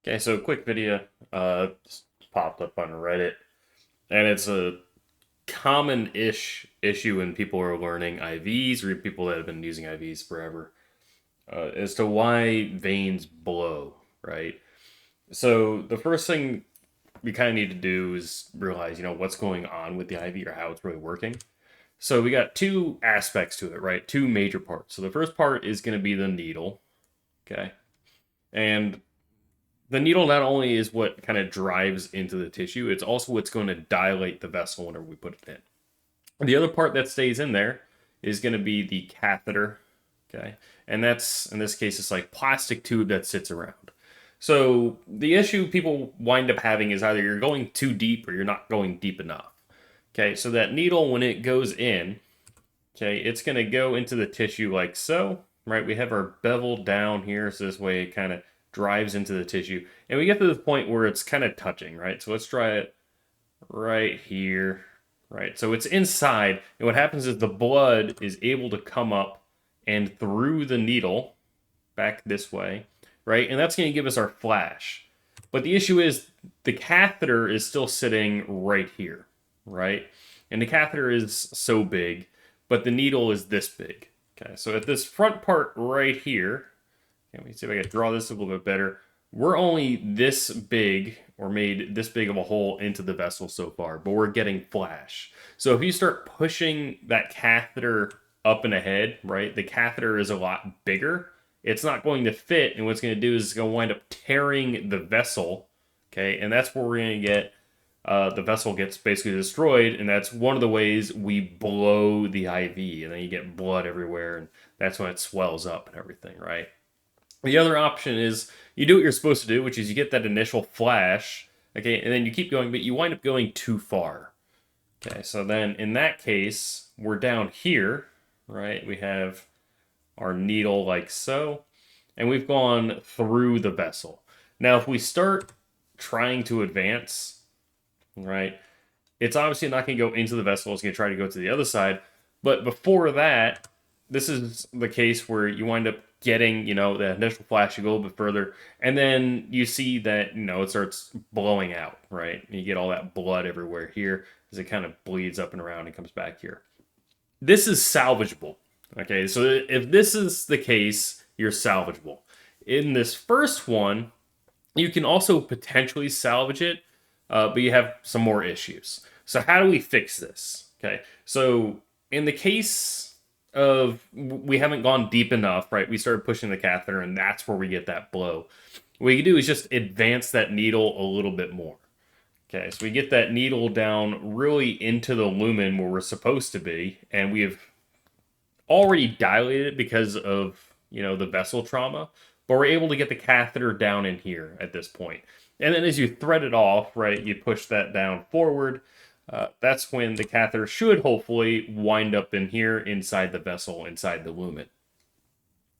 Okay, so quick video just popped up on Reddit, and it's a common-ish issue when people are learning IVs or people that have been using IVs forever, as to why veins blow, right? So the first thing we kind of need to do is realize, what's going on with the IV or how it's really working. So we got two aspects to it, right? Two major parts. So the first part is going to be the needle, okay? And the needle not only is what kind of drives into the tissue, it's also what's going to dilate the vessel whenever we put it in. The other part that stays in there is going to be the catheter, okay? And that's, in this case, it's like plastic tube that sits around. So the issue people wind up having is either you're going too deep or you're not going deep enough. Okay, so that needle, when it goes in, okay, it's going to go into the tissue like so, right? We have our bevel down here, so this way it kind of drives into the tissue. And we get to the point where it's kind of touching, right? So let's try it right here, right? So it's inside, and what happens is the blood is able to come up and through the needle back this way, right? And that's going to give us our flash. But the issue is the catheter is still sitting right here, right? And the catheter is so big, but the needle is this big. Okay, so at this front part right here, let me see if I can draw this a little bit better. We're only this big, or made this big of a hole into the vessel so far, but we're getting flash. So if you start pushing that catheter up and ahead, right, the catheter is a lot bigger. It's not going to fit, and what's going to do is it's going to wind up tearing the vessel, okay, and that's where we're going to get the vessel gets basically destroyed, and that's one of the ways we blow the IV, and then you get blood everywhere, and that's when it swells up and everything, right? The other option is you do what you're supposed to do, which is you get that initial flash, okay, and then you keep going, but you wind up going too far. Okay, so then in that case, we're down here, right? We have our needle like so, and we've gone through the vessel. Now, if we start trying to advance, right, it's obviously not going to go into the vessel, it's going to try to go to the other side. But before that, this is the case where you wind up getting, the initial flash, you go a little bit further, and then you see that, it starts blowing out, right? And you get all that blood everywhere here as it kind of bleeds up and around and comes back here. This is salvageable. Okay, so if this is the case, you're salvageable. In this first one, you can also potentially salvage it, but you have some more issues. So how do we fix this? Okay, so in the case of we haven't gone deep enough, right? We started pushing the catheter, and that's where we get that blow. What we can do is just advance that needle a little bit more. Okay, so we get that needle down really into the lumen where we're supposed to be, and we have already dilated because of the vessel trauma, but we're able to get the catheter down in here at this point. And then as you thread it off, right, you push that down forward. That's when the catheter should hopefully wind up in here inside the vessel, inside the lumen.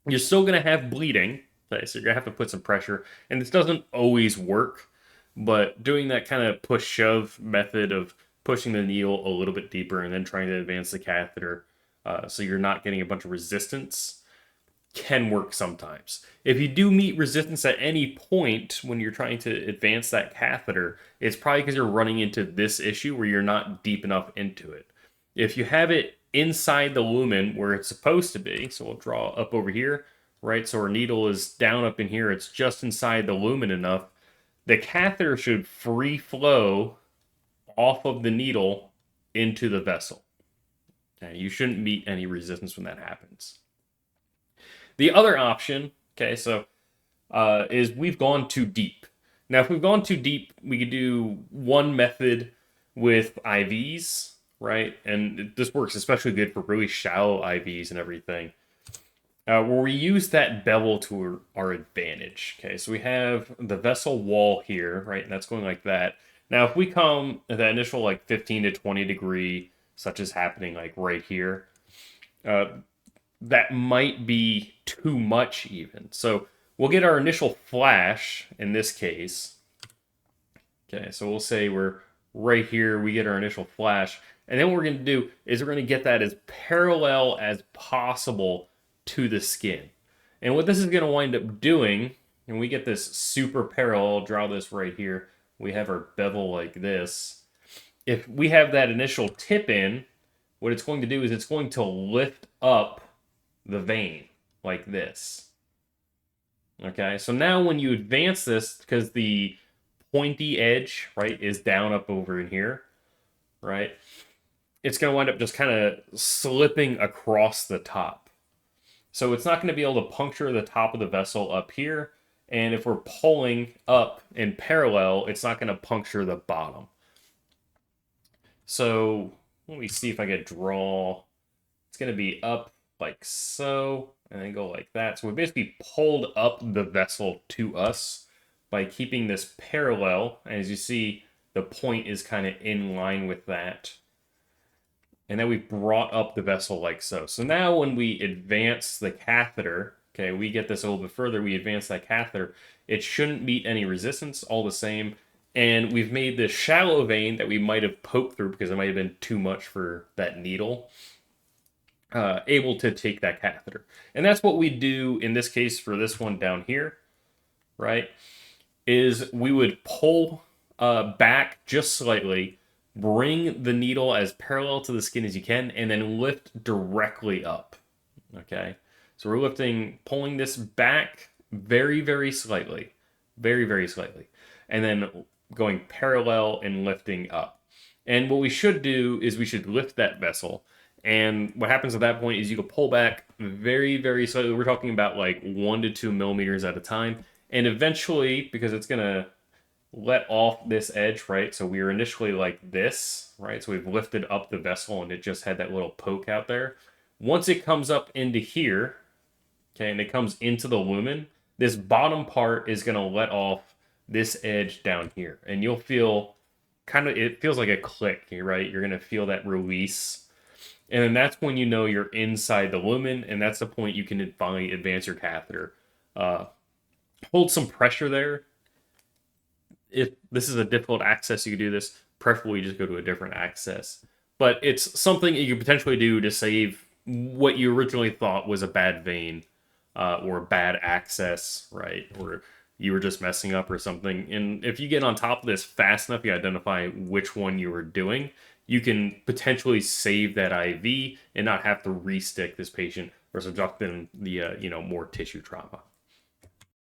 You're still going to have bleeding, okay, so you're going to have to put some pressure. And this doesn't always work, but doing that kind of push shove method of pushing the needle a little bit deeper and then trying to advance the catheter so you're not getting a bunch of resistance can work sometimes. If you do meet resistance at any point when you're trying to advance that catheter, it's probably because you're running into this issue where you're not deep enough into it. If you have it inside the lumen where it's supposed to be, so we'll draw up over here, right? So our needle is down up in here, it's just inside the lumen enough. The catheter should free flow off of the needle into the vessel. Okay, you shouldn't meet any resistance when that happens. The other option, okay, so is we've gone too deep. Now, if we've gone too deep, we could do one method with IVs, right? And this works especially good for really shallow IVs and everything, where we use that bevel to our advantage. Okay, so we have the vessel wall here, right? And that's going like that. Now, if we come at that initial like 15 to 20 degree, such as happening like right here, uh, that might be too much even. So we'll get our initial flash in this case. Okay, so we'll say we're right here, we get our initial flash. And then what we're going to do is we're going to get that as parallel as possible to the skin. And what this is going to wind up doing, and we get this super parallel, draw this right here. We have our bevel like this. If we have that initial tip in, what it's going to do is it's going to lift up the vein like this. Okay, so now when you advance this, because the pointy edge, right, is down up over in here, right, it's going to wind up just kind of slipping across the top. So it's not going to be able to puncture the top of the vessel up here. And if we're pulling up in parallel, it's not going to puncture the bottom. So let me see if I can draw. It's going to be up like so, and then go like that. So we basically pulled up the vessel to us by keeping this parallel. And as you see, the point is kind of in line with that. And then we brought up the vessel like so. So now when we advance the catheter, okay, we get this a little bit further, we advance that catheter, it shouldn't meet any resistance, all the same. And we've made this shallow vein that we might have poked through because it might have been too much for that needle, able to take that catheter. And that's what we do in this case for this one down here, right? Is we would pull back just slightly, bring the needle as parallel to the skin as you can, and then lift directly up. Okay? So we're pulling this back very, very slightly. Very, very slightly. And then going parallel and lifting up. And what we should do is we should lift that vessel. And what happens at that point is you can pull back very, very slightly. We're talking about like 1 to 2 millimeters at a time. And eventually, because it's going to let off this edge, right? So we were initially like this, right? So we've lifted up the vessel and it just had that little poke out there. Once it comes up into here, okay, and it comes into the lumen, this bottom part is going to let off this edge down here. And you'll feel it feels like a click, right? You're going to feel that release. And then that's when you know you're inside the lumen, and that's the point you can finally advance your catheter. Hold some pressure there. If this is a difficult access, you can do this. Preferably just go to a different access. But it's something you could potentially do to save what you originally thought was a bad vein or a bad access, right? Or you were just messing up or something. And if you get on top of this fast enough, you identify which one you were doing, you can potentially save that IV and not have to re-stick this patient or subject them the more tissue trauma.